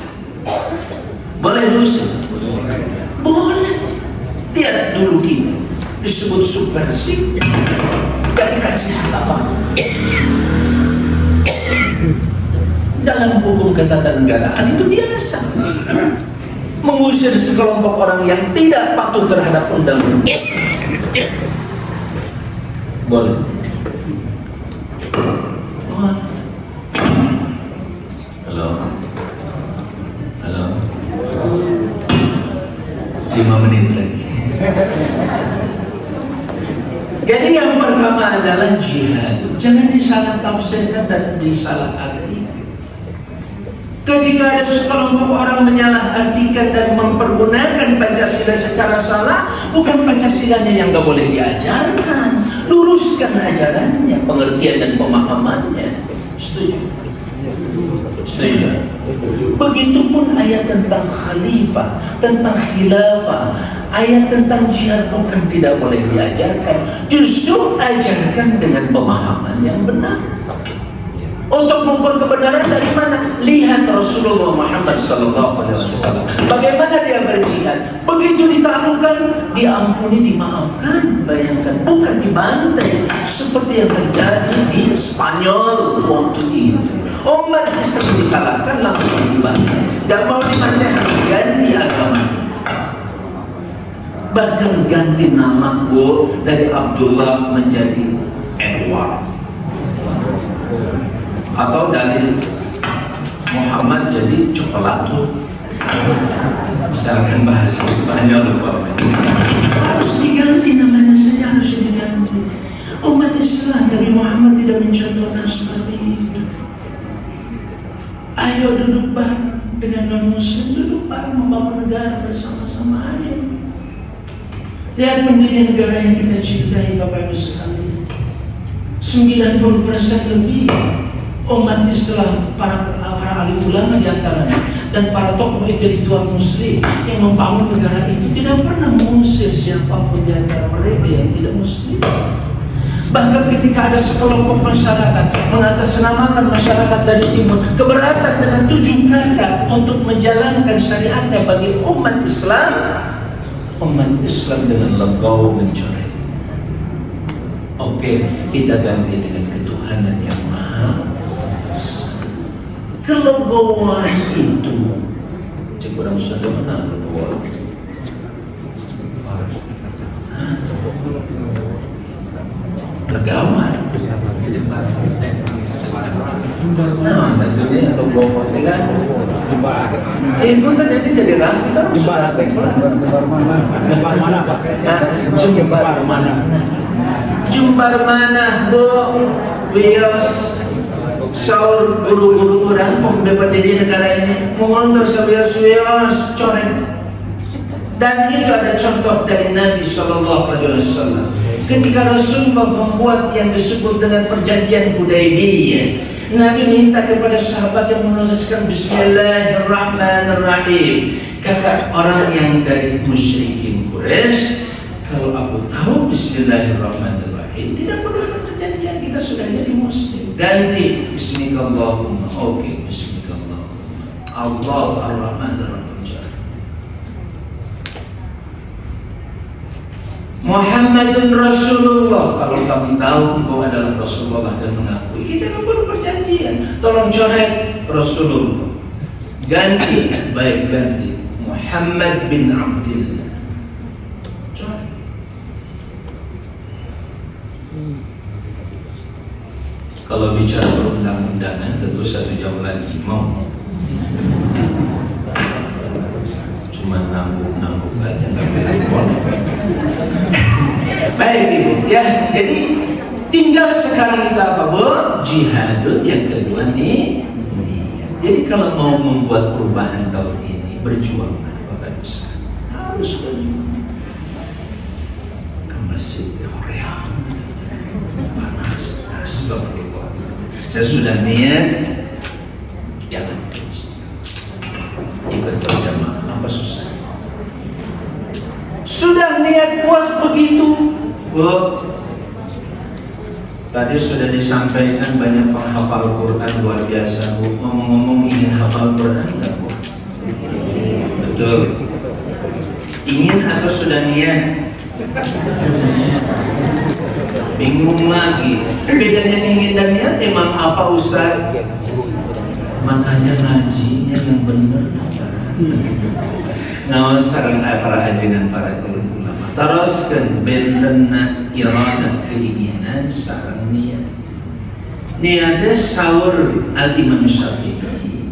Boleh diusir? Boleh. Lihat dulu kita disebut subversif, dan dikasih apa? Dalam hukum ketatanegaraan itu biasa, mengusir sekelompok orang yang tidak patuh terhadap undang-undang. Boleh. Halo. 5 menit lagi. Jadi yang pertama adalah jihad. Jangan disalah tafsirkan dan disalah artikan. Ketika ada sekelompok orang menyalah artikan dan mempergunakan Pancasila secara salah, bukan Pancasilanya yang gak boleh diajarkan. Luruskan ajarannya, pengertian dan pemahamannya. Setuju? Setuju. Begitupun ayat tentang khalifah, tentang khilafah, ayat tentang jihad bukan tidak boleh diajarkan, justru ajarkan dengan pemahaman yang benar. Untuk mengukur kebenaran dari mana? Lihat Rasulullah Muhammad SAW. Bagaimana dia berjihad? Begitu ditaklukkan, diampuni, dimaafkan. Bayangkan, bukan dibantai seperti yang terjadi di Spanyol waktu itu. Umat Islam dikalahkan, langsung dibantai. Dan mau dibantai harus ganti agama. Bahkan ganti nama dari Abdullah menjadi Edward, atau dari Muhammad jadi Coklato. Misalkan bahasa Spanyol, harus diganti namanya saja, harus diganti. Umat Islam Nabi Muhammad tidak mencontohkan seperti itu. Ayo duduk bareng dengan non-muslim, duduk bareng membangun negara bersama-sama. Ayo lihat pendiri negara yang kita cintai, Bapak Ibu sekalian. 90% lebih umat Islam, para alim ulama diantaranya, dan para tokoh intelektual muslim yang membangun negara ini tidak pernah mengusir siapapun di antara mereka yang tidak muslim. Bahkan ketika ada sekelompok masyarakat mengatasnamakan masyarakat dari timur, keberatan dengan 7 kata untuk menjalankan syariatnya bagi umat Islam dengan legowo mencoret. Oke, kita ganti dengan ketuhanan yang maha besar. Kelegowoan itu kurang sederhana. Legawan. Nah, tentunya kalau bawa kan. Itu kan nanti jadi rapi kan Jembar mana Pak? Jembar mana? Jembar mana, Bu? Bios sahur guru-guru orang pembebat di negara ini mohon tersebias-bias coret. Dan itu ada contoh dari Nabi SAW. Ketika Rasulullah membuat yang disebut dengan perjanjian Hudaybiyah, Nabi minta kepada sahabat yang menuliskan Bismillahirrahmanirrahim. Kata orang yang dari musyrikin Quraisy, kalau aku tahu Bismillahirrahmanirrahim, tidak perlu ada perjanjian, kita sudah jadi muslim. Ganti Bismillahirrahmanirrahim. Oke, Bismillahirrahmanirrahim. Allah Ar-Rahmanirrahim. Muhammadun Rasulullah. Kalau kami tahu engkau adalah Rasulullah dan mengakui, kita tak perlu perjanjian. Tolong coret Rasulullah. Ganti, baik ganti Muhammad bin Abdullah. Coret. Kalau bicara perundang-undangan tentu 1 jam lagi mau. Cuma nambung aja, nggak telepon. Baik Ibu, ya. Jadi tinggal sekarang itu apa, Bu? Jihadun yang kedua nih. Jadi kalau mau membuat perubahan tahun ini, berjuanglah Bapak Ibu. Harus berjuang. Ke masjid Hoream, panas, astagfirullah. Saya sudah niat, jangan terus. Ikut berjamaah, apa susah? Sudah niat kuat begitu, Bu. Tadi sudah disampaikan banyak penghafal Quran luar biasa, Bu. Ngomong-ngomong ingin hafal Quran enggak, Bu? Betul. Ingin atau sudah niat? Bingung lagi. Bedanya ingin dan niat emang apa, Ustaz? Makanya ngajinya yang benar. Ngawas sareng para haji dan para ulama. Teruskan bentena iradah keinginan sareng niat. Niatnya sahur al-Imam Syafi'i.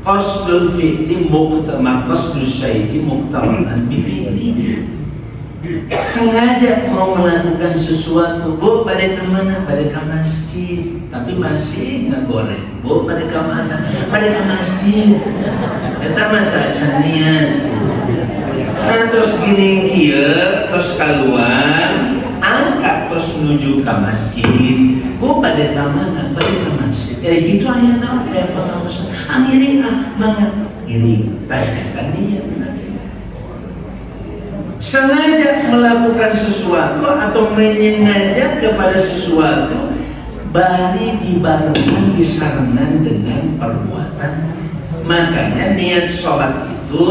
Qasdul fi'li muqtamar qasdul syai'i muqtaran bi fi'li. Sengaja mau melakukan sesuatu, Bu, pada ke mana? Pada ke masjid. Tapi masih nggak boleh, Bu, pada ke mana? Pada ke masjid. Kita mata canian. Nah, terus gini kia, terus keluar, angkat terus menuju ke masjid. Bu, pada ke mana? Pada ke masjid. Gitu ayah naon kayak pengawasan. Ngiring banget. Ngiring. Tanyakan dia. Sengaja melakukan sesuatu atau menyengaja kepada sesuatu, bari dibarengi disarangan dengan perbuatan. Makanya niat sholat itu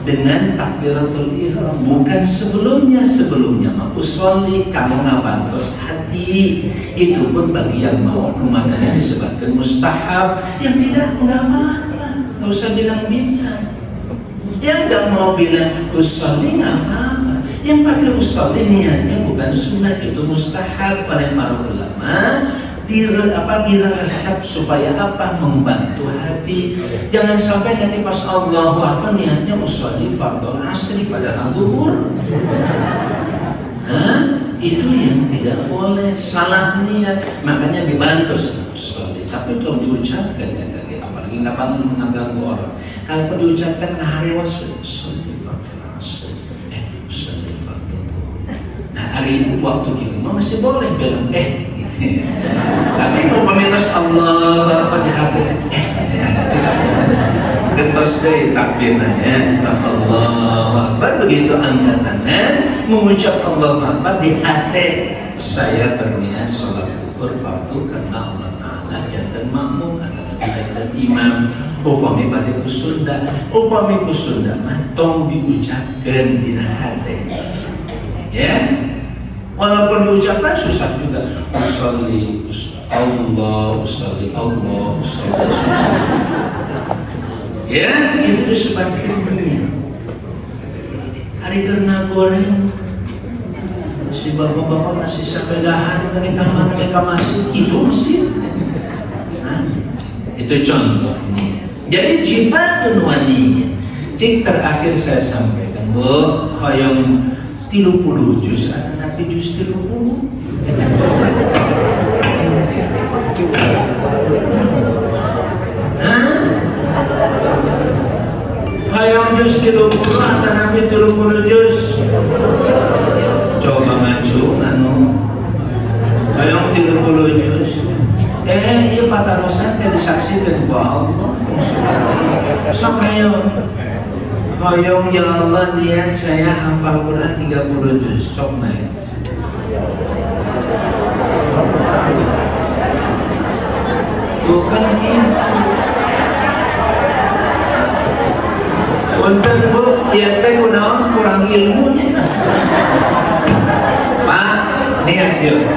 dengan takbiratul ihram, bukan sebelumnya. Sebelumnya mah usolli, kamu ngabantos hati. Itu pun bagi yang mau, makanya disebutkan mustahab. Yang tidak, enggak apa-apa, enggak usah bilang bid'ah. Yang enggak mau bilang usolli enggak apa-apa. Yang pakai usolli niatnya bukan sunnah, itu mustahab. Oleh para ulama diresap supaya apa? Membantu hati. Jangan sampai nanti pas Allahu Akbar niatnya usolli fardhu asri padahal zuhur. Itu yang tidak boleh, salah niat. Makanya dibantu usolli, tapi kalau diucapkan ya, apalagi nggak mengganggu orang. Kalau diucapkan hari wasfil usolli fardhu asri, usolli fardhu zuhur. Nah, hari waktu gitu masih boleh bilang tapi mau pemitas Allah apa di hati gentos dari takbirnya Allah Akbar, begitu angkat tangan mengucap Allah Akbar di hati, saya berniat sholat zuhur fardu karena Allah Ta'ala jantan makmum atau jantan imam. Upami pada kusunda mah tong diucapkan di hati, ya. Walaupun diucapkan susah juga. Usolli Allah, usolli Allah, usolli susah. Ya, itu disebabkan dunia. Hari karena goreng, si bapak-bapak masih sepedahan dari kamar mereka masih itu masih. Itu contohnya. Jadi jihadun waniyah. Cik terakhir saya sampaikan, Bu, hoyong 30 juz, ada Nabi juz 30. Hah? Hoyong juz 30, ada Nabi 30 juz. Coba maju, hoyong 30 juz. Iya patarosan tadi saksikan bahwa Allah sok hoyong ya Allah dia saya hafal Quran 30 juz sok naik. Bukan gitu. Untuk Bu, ya teh kunaon kurang ilmunya. Pak, niat yuk.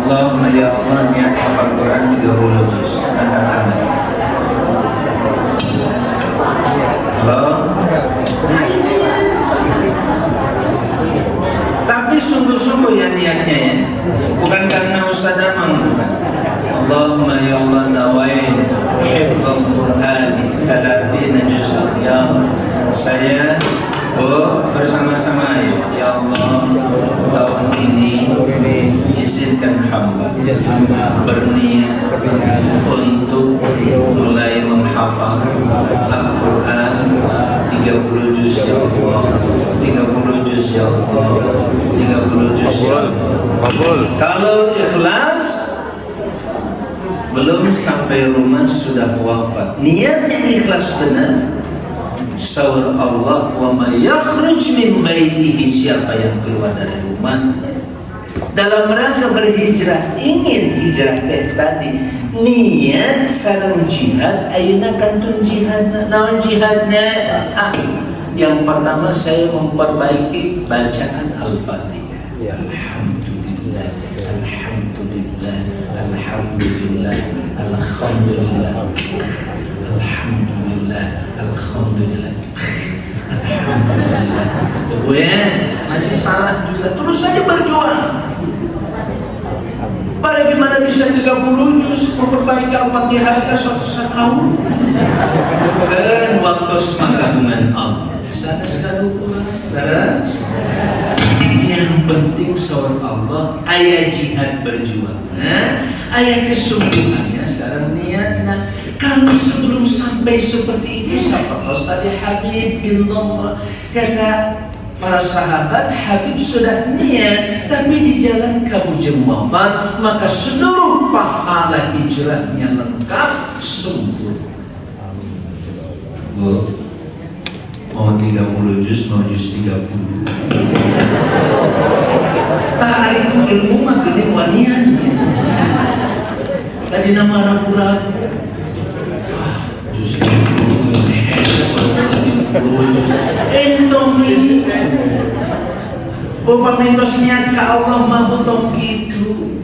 Allahumma ya Allah niat hafal Quran 30 juz. Angkat tangan. Halo. Tapi sungguh-sungguh ya niatnya ya. Bukan karena Ustaz Amang, bukan. Allahumma ya Allah nawain hifdzal Quran 30 juz. Ya saya bersama-sama ya Allah tahun ini izinkan hamba berniat untuk mulai menghafal Al-Quran 30 juz ya Allah, 30 juz ya Allah, 30 juz ya Allah. Kalau ikhlas belum sampai rumah sudah wafat, niatnya ikhlas benar. Sawar Allah wa may yakhruj min baitihi, siapa yang keluar dari rumah dalam rangka berhijrah, ingin hijrah tadi niat sareng jihad, ayeuna kantun jihadna. Naon jihadna? Yang pertama saya memperbaiki bacaan Al-Fatihah. Alhamdulillah, alhamdulillah, alhamdulillah, alhamdulillah, alhamdulillah, alhamdulillah, alhamdulillah. Tuh ya, masih salah juga. Terus saja berjuang. Pada gimana bisa 30 juz memperbaiki Al-Fatihah ke suatu kaum? Kan waktu semagatungan Allah. Sana sekali terus. Yang penting soal Allah, ayat jihad berjuang. Ayat kesungguhannya sareng niatna. Kalau sebelum sampai seperti itu, siapa tahu saja Habib bin Umar kata para sahabat, Habib sudah niat tapi di jalan kabujeng wafat, maka seluruh pahala hijrahnya lengkap sempurna. Bu, mau 30 juz, mau juz 30. Tariku ilmu mah gede waniannya. Tadi nama ragu-ragu. Juz 30 ini esok baru 30 juz. Entong ini. Bapak mitos niat ke Allah mah butong gitu.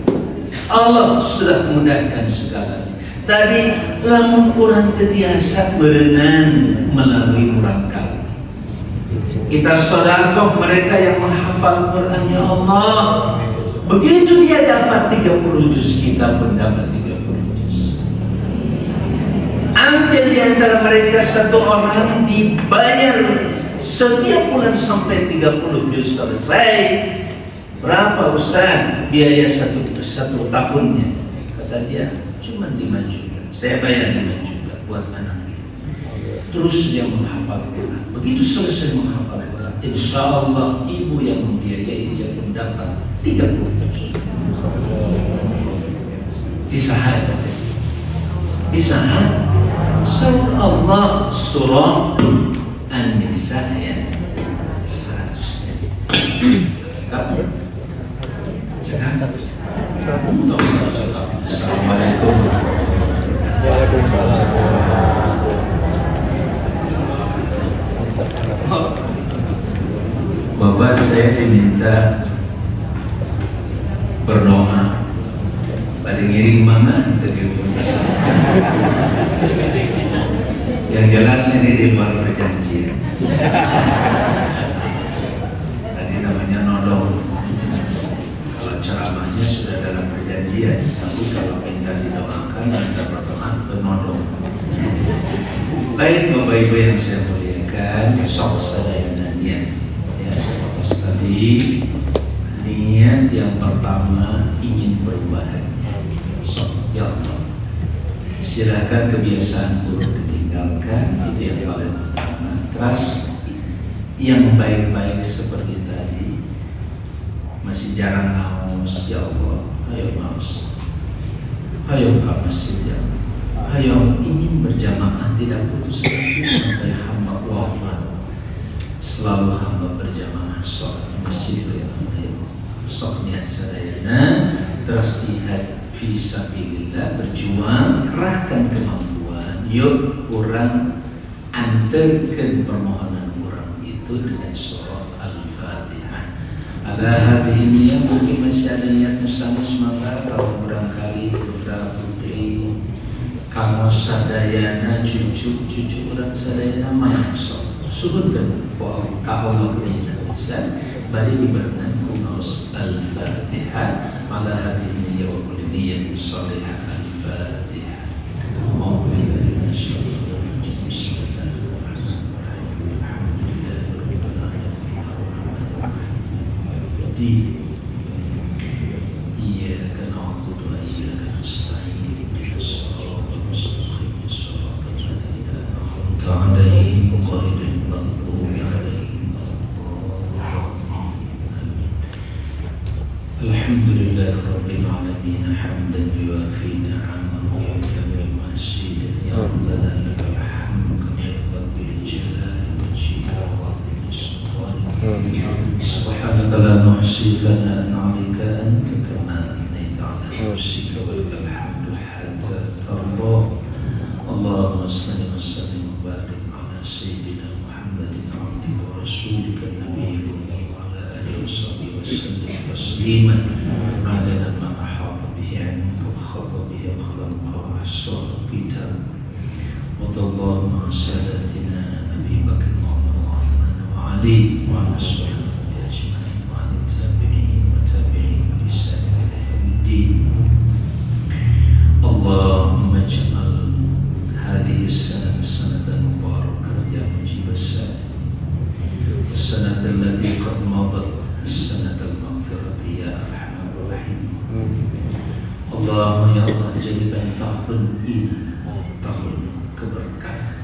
Allah sudah mudahkan segalanya. Tadi lamun kurang terbiasa berenang melalui murangkal. Kita sedekah mereka yang menghafal Quran, ya Allah. Begitu dia dapat 30 juz, kita pun dapat 30 juz. Ambil di antara mereka satu orang dibayar setiap bulan sampai 30 juz selesai. Berapa Ustaz biaya satu tahunnya? Kata dia, cuma 5 juta. Saya bayar 5 juta buat anaknya. Terus dia menghafal Quran. Begitu selesai menghafal Quran, insya Allah ibu yang membiayai dia pun dapat 30 juz. Disahad surah Allah, surah An-Nisa ayat 100. Sekarang Assalamualaikum. Waalaikumsalam. Bapak, saya diminta berdoa pada ngiring mana yang jelas ini di luar perjanjian. Tadi namanya nodong. Kalau ceramahnya sudah dalam perjanjian, tapi kalau minta didoakan, minta berdoa ke nodong. Baik Bapak Ibu yang saya muliakan, sok sadayana niat. Ya, saya fokus tadi. Niat yang pertama ingin perubahan. Sok, ya Allah. Silakan kebiasaan buruk ditinggalkan, itu yang paling pertama. Terus yang baik-baik seperti tadi, masih jarang ngaus, ya Allah, ayo ngaus, ayo ke masjid ya Allah. Ayo ingin berjamaah tidak putus lagi sampai hamba wafat. Selalu hamba berjamaah sholat di masjid ya Allah. Sok niat sadayana, terus jihad fisabilillah, berjuang, kerahkan kemampuan. Yuk orang antarkan permohonan orang itu dengan surah Al-Fatihah. Ala hadhihi niyah, mungkin masih ada niat bersama semangat. Kalau barangkali putra putri kamu sadayana cucu orang sadayana masuk suhun dan kalau punya bisa bari diberikan kunos Al-Fatihah. Ala hadhihi niyah wa kulli niyatin salihah. Al-Fatihah. Iyyaka na'budu wa iyyaka nasta'in. Ihdinas siratal mustaqim. Siratal ladzina an'amta 'alaihim ghairil maghdubi 'alaihim waladdallin. Alhamdulillahi rabbil alamin, hamdan yuwafi ni'amahu wa yukammilu masidah. Ya Allah, lakal hamdu kama yanbaghi li jalali wajhika wa 'azimi sultanika. Subhanaka la nuhsi thana'an 'alaika anta kama athnayta 'ala nafsika wa lakal hamdu hatta tarda. Allahumma salli wa sallim wa barik 'ala sayyidina Muhammadin 'abdika wa rasulika nabiyil ummi wa 'ala alihi wa sahbihi wa sallim tasliman 'adada ma ahata bihi 'ilmuka wa khata bihi qalamka wa ahsana kitabaka. Allahumma sadatina Abi Bakr wa Umar wa Uthman wa Ali wa ala sahabati ajma'in wa ala tabi'in wa tabi'in bi ihsan ila yaumiddin. Allahumma ij'al hadhihi as-sanata sanatan mubarakatan ya mujib as-sa'il. As-sanata allati qad madat, as-sanata al-maghfirati ya arhamar rahim. Allahumma ya Allah, jadikan tahun ini tahun keberkahan.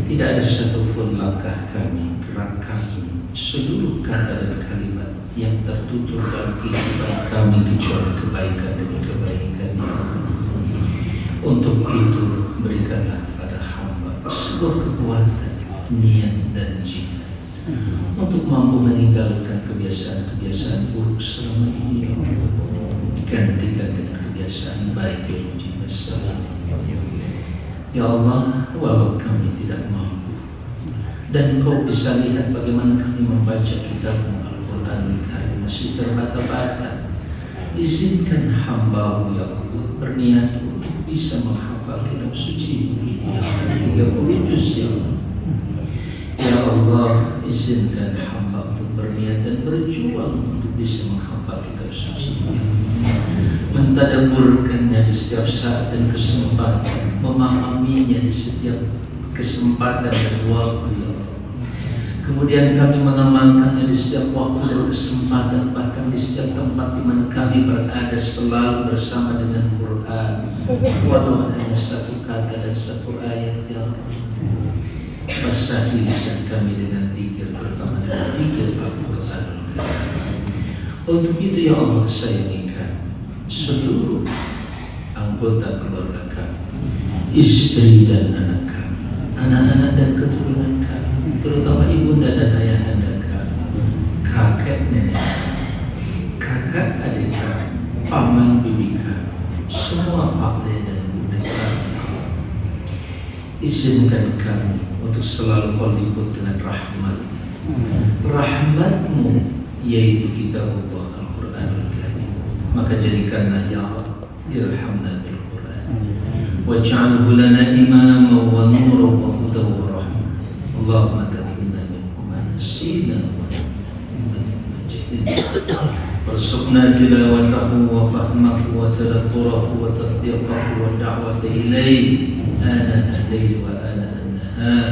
Tidak ada satupun langkah kami, gerak kami, seluruh kata dan kalimat yang tertutur dalam kehidupan kami kecuali kebaikan demi kebaikan. Untuk itu berikanlah pada hamba sebuah kekuatan, niat dan jihad untuk mampu meninggalkan kebiasaan-kebiasaan buruk selama ini. Gantikan dengan kebiasaan baik yang menjadi masalah. Ya Allah, walau kami tidak mampu dan Kau bisa lihat bagaimana kami membaca kitab-Mu Al-Quran Karim masih terbata-bata, izinkan hamba-Mu ya Allah berniat untuk bisa menghafal kitab suci ini 30 juz ya Allah. Ya Allah, izinkan hamba untuk berniat dan berjuang untuk bisa menghafal kitab suci ini, mentadabburkannya di setiap saat dan kesempatan, memahaminya di setiap kesempatan dan waktu ya Allah. Kemudian kami mengamalkannya di setiap waktu dan kesempatan, bahkan di setiap tempat di mana kami berada, selalu bersama dengan Quran, walau hanya satu kata dan satu ayat ya Allah. Basahi lisan kami dengan zikir, terutama dengan zikir Al-Quran. Untuk itu ya Allah, sayangikan seluruh anggota keluarga kami, istri dan anak kami, anak-anak dan keturunan kami, terutama ibunda dan ayahanda kami, kakek nenek kami, kakak adik kami, paman bibi kami, semua pak dan bunda kami. Izinkan kami untuk selalu Kau liput dengan rahmat-Mu, yaitu kitab-Allah Al-Quranul Karim. Maka jadikanlah ya Allah, irhamna bil Quran waj'alhu lana imaman wa nuran wa hudan wa rahmah. Allahumma dhakkirna minhu ma nasina wa najidna warzuqna tilawatahu wa fahmahu wa tadabburahu wa tatbiqahu wa da'wata ilayhi آناء الليل وآناء النهار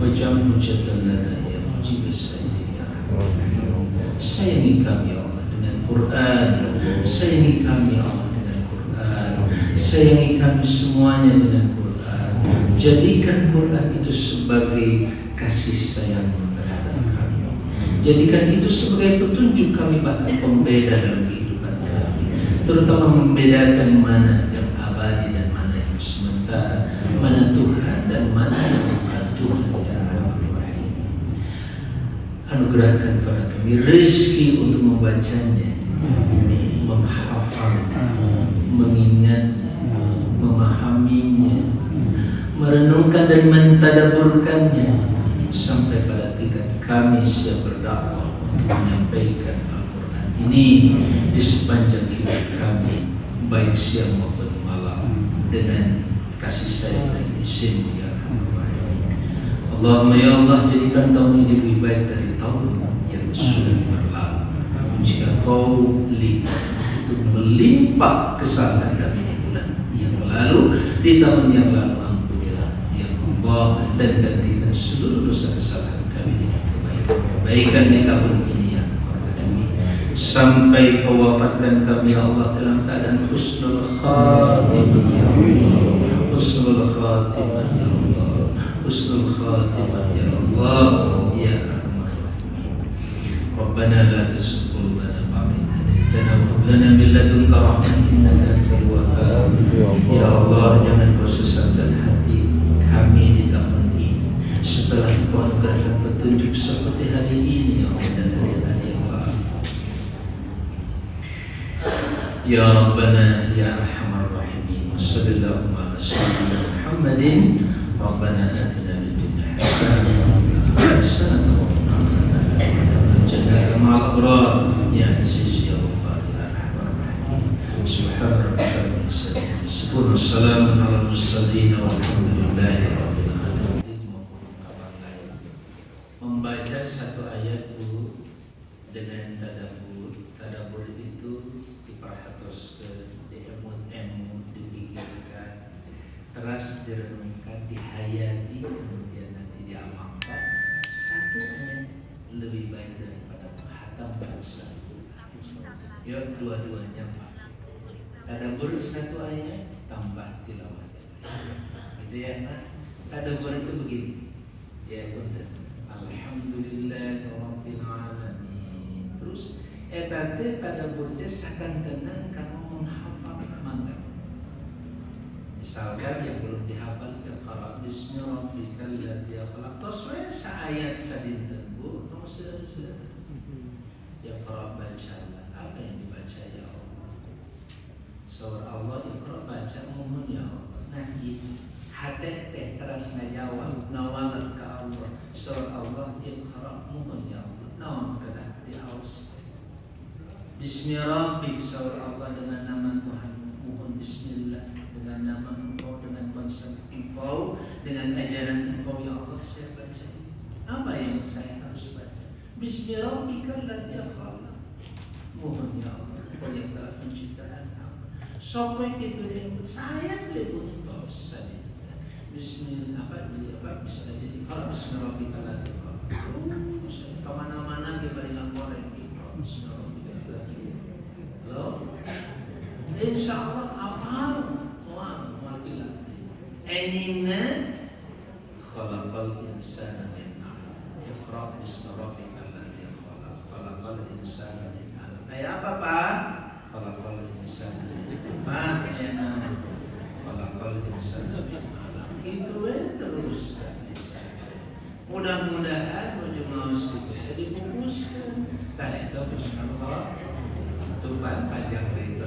واجعل حجة لنا يا مجيب السائلين يا رحمن الرحيم. Sayangi kami ya Allah dengan Quran, sayangi kami ya Allah dengan Quran, sayangi kami semuanya dengan Quran. Jadikan Quran itu sebagai kasih sayang terhadap kami. Jadikan itu sebagai petunjuk kami, bahkan pembeda dalam kehidupan kami, terutama membedakan mana yang abadi dan mana yang sementara, mana Tuhan dan mana yang bukan Tuhan ya Rahman. Anugerahkan kepada kami rezeki untuk membacanya, menghafal, mengingatnya, memahaminya, merenungkan dan mentadaburkannya, sampai pada tingkat kami siap berdakwah untuk menyampaikan Al-Quran ini di sepanjang hidup kami, baik siang maupun malam, dengan kasih sayang dan izin ya Rahman. Allahumma ya Allah, jadikan tahun ini lebih baik dari tahun yang sudah berlalu. Jika kau lihat itu melimpah kesalahan kami di bulan yang lalu, di tahun yang lalu, ampunilah ya Allah, dan gantikan seluruh dosa kesalahan kami dengan kebaikan di tahun ini ya Rahman. Sampai kau wafatkan kami ya Allah dalam keadaan husnul khatimah ya Allah, husnul khatimah ya Allah, husnul khatimah ya Allah ya Rahman. Rabbana la tuzigh qulubana ba'da idh hadaytana wa hab lana min ladunka rahmatan innaka antal wahhab. Ya Allah, jangan kau sesatkan hati kami di tahun ini, setelah kau anugerahkan petunjuk seperti hari ini ya Allah dan hari-hari yang lalu. Ya Rabbana ya Arhamar Rahimin. Sallallahu ala sayyidina Muhammadin. Rabbana atina fid dunya hasanatan wa qina adzabannar. Jannata ma'al abrar ya aziz ya ghafar ya Arhamar Rahimin. Subhana rabbika rabbil izzati amma yasifun wa salamun alal mursalin walhamdulillahi rabbil alamin. Membaca satu ayat dulu dengan tadabbur. Tadabbur itu diperhatikan, diemut-emut, dipikirkan, terus direnungkan, dihayati, kemudian nanti diamalkan. Satu ayat lebih baik daripada menghatamkan satu. Ya, dua-duanya Pak. Tadabbur satu ayat tambah tilawah. Gitu ya Pak. Tadabbur itu begini. Ya benar. Alhamdulillahirabbil alamin. Terus etate tadabbur teh sakan tenang kamu menghafal mangga. Misalkan yang belum dihafal, iqra bismi rabbikal ladzi khalaq. Terus ayat sadinten Bu, sudah. Iqra bacalah. Apa yang dibaca ya Allah? Surah Allah Iqra baca, mohon ya Allah. Nah ini hati teh terus ngajawab nawalat ke Allah. Surah Allah Iqra, mohon ya Allah. Nawam kedah di aus. Bismi rabbik, surah Allah dengan nama Tuhan. Mohon bismillah, dengan nama Engkau, dengan konsep Engkau, dengan ajaran Engkau ya Allah saya baca. Apa yang saya harus baca? Bismi rabbikal ladzi khalaq. Mohon ya Allah, Engkau yang telah menciptakan hamba. Sampai gitu yang saya telepon dosa. Bismillah bisa jadi kalau bismi rabbikal ladzi khalaq. Kemana-mana dia berikan goreng bismi rabbikal ladzi khalaq. Halo? Insya Allah amal mu'adilah. Enina khalaqal insana min 'alaq. Iqra bismi rabbikal ladzi khalaq. Khalaqal insana min 'alaq. Ayat apa Pak? Khalaqal insana min 'alaq. Khalaqal insana min 'alaq. Itu terus. Mudah-mudahan ujung ngawas itu diputuskan. Tadi itu bismillah. Tuhan panjang berita